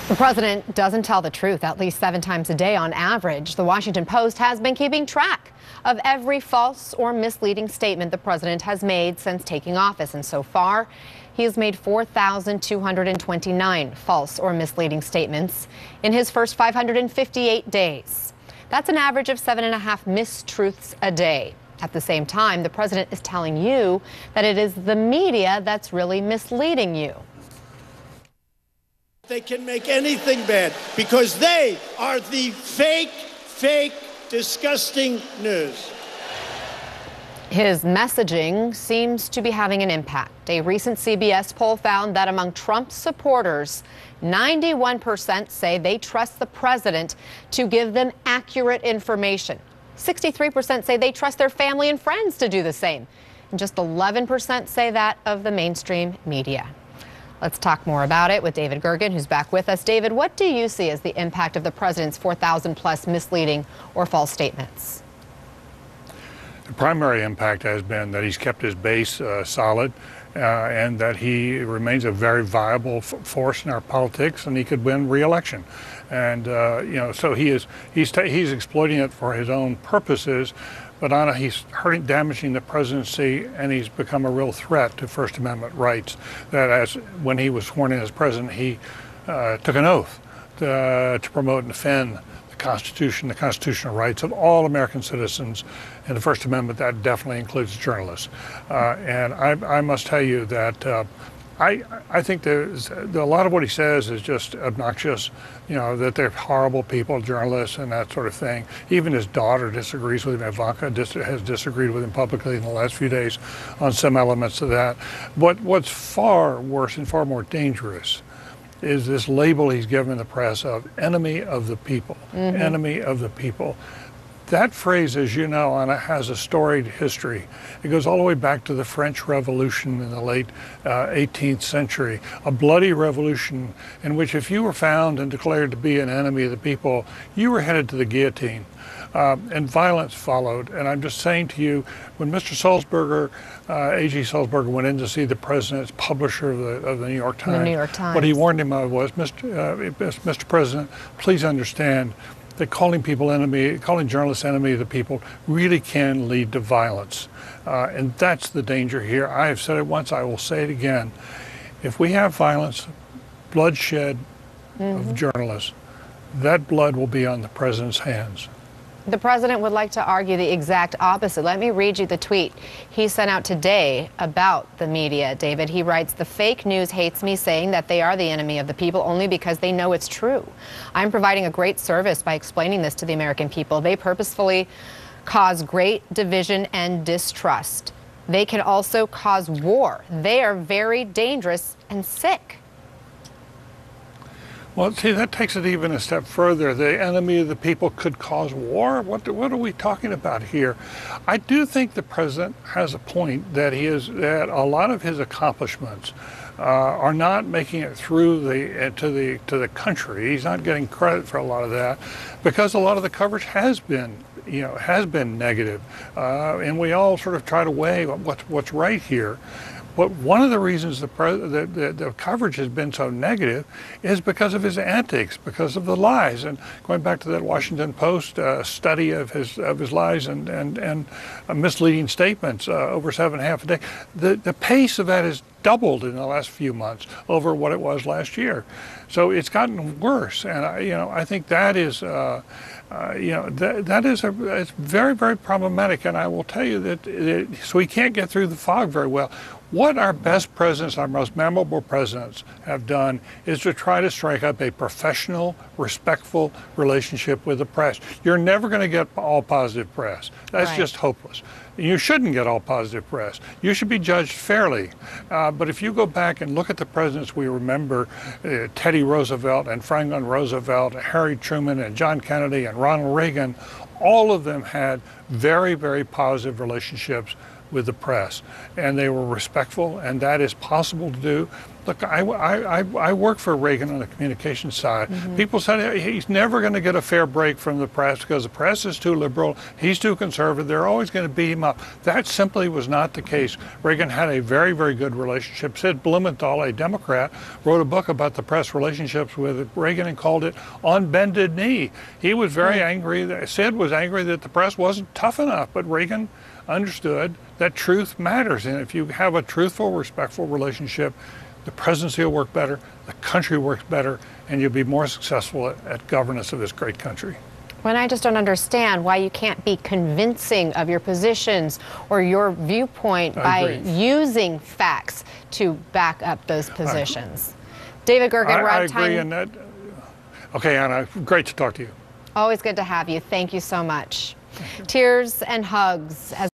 The president doesn't tell the truth at least 7 times a day on average. The Washington Post has been keeping track of every false or misleading statement the president has made since taking office. And so far, he has made 4,229 false or misleading statements in his first 558 days. That's an average of 7.5 mistruths a day. At the same time, the president is telling you that it is the media that's really misleading you. They can make anything bad because they are the fake, disgusting news. His messaging seems to be having an impact. A recent CBS poll found that among Trump supporters, 91% say they trust the president to give them accurate information. 63% say they trust their family and friends to do the same. And just 11% say that of the mainstream media. Let's talk more about it with David Gergen, who's back with us. David, what do you see as the impact of the president's 4,000-plus misleading or false statements? The primary impact has been that he's kept his base solid and that he remains a very viable force in our politics, and he could win re-election. And so he's exploiting it for his own purposes. But Anna, he's damaging the presidency, and he's become a real threat to First Amendment rights. That when he was sworn in as president, he took an oath to promote and defend the Constitution, the constitutional rights of all American citizens. And the First Amendment, that definitely includes journalists. And I must tell you that I think there's a lot of what he says is just obnoxious, that they're horrible people, journalists and that sort of thing. Even his daughter disagrees with him. Ivanka has disagreed with him publicly in the last few days on some elements of that. But what's far worse and far more dangerous is this label he's given the press of enemy of the people, enemy of the people. That phrase, as you know, Anna, has a storied history. It goes all the way back to the French Revolution in the late 18th century, a bloody revolution in which if you were found and declared to be an enemy of the people, you were headed to the guillotine. And violence followed. And I'm just saying to you, when Mr. Sulzberger, A.G. Sulzberger, went in to see the president as publisher of the New York Times, what he warned him of was, Mr. President, please understand that calling journalists enemy of the people really can lead to violence. And that's the danger here. I have said it once, I will say it again. If we have violence, bloodshed of journalists, that blood will be on the president's hands. The president would like to argue the exact opposite. Let me read you the tweet he sent out today about the media, David. He writes, "The fake news hates me, saying that they are the enemy of the people only because they know it's true. I'm providing a great service by explaining this to the American people. They purposefully cause great division and distrust. They can also cause war. They are very dangerous and sick." Well, see, that takes it even a step further. The enemy of the people could cause war? What are we talking about here? I do think the president has a point that that a lot of his accomplishments are not making it through to the country. He's not getting credit for a lot of that because a lot of the coverage has been negative, and we all sort of try to weigh what's right here. But one of the reasons the coverage has been so negative is because of his antics, because of the lies. And going back to that Washington Post study of his lies and misleading statements over 7.5 a day, the pace of that has doubled in the last few months over what it was last year. So it's gotten worse, and I think that is. It's very, very problematic, and I will tell you that so we can't get through the fog very well. What our best presidents, our most memorable presidents have done is to try to strike up a professional, respectful relationship with the press. You're never going to get all positive press. That's just hopeless. You shouldn't get all positive press. You should be judged fairly. But if you go back and look at the presidents we remember, Teddy Roosevelt and Franklin Roosevelt, Harry Truman and John Kennedy and Ronald Reagan, all of them had very, very positive relationships with the press. And they were respectful, and that is possible to do. Look, I worked for Reagan on the communications side. People said he's never going to get a fair break from the press because the press is too liberal, he's too conservative, they're always going to beat him up. That simply was not the case. Reagan had a very, very good relationship. Sid Blumenthal, a Democrat, wrote a book about the press relationships with Reagan and called it On Bended Knee. He was very angry. Sid was angry that the press wasn't tough enough, but Reagan understood that truth matters. And if you have a truthful, respectful relationship, the presidency will work better, the country works better, and you'll be more successful at governance of this great country. Well, I just don't understand why you can't be convincing of your positions or your viewpoint by using facts to back up those positions. David Gergen, we're out of time. I agree in that. Okay, Anna, great to talk to you. Always good to have you. Thank you so much. Tears and hugs as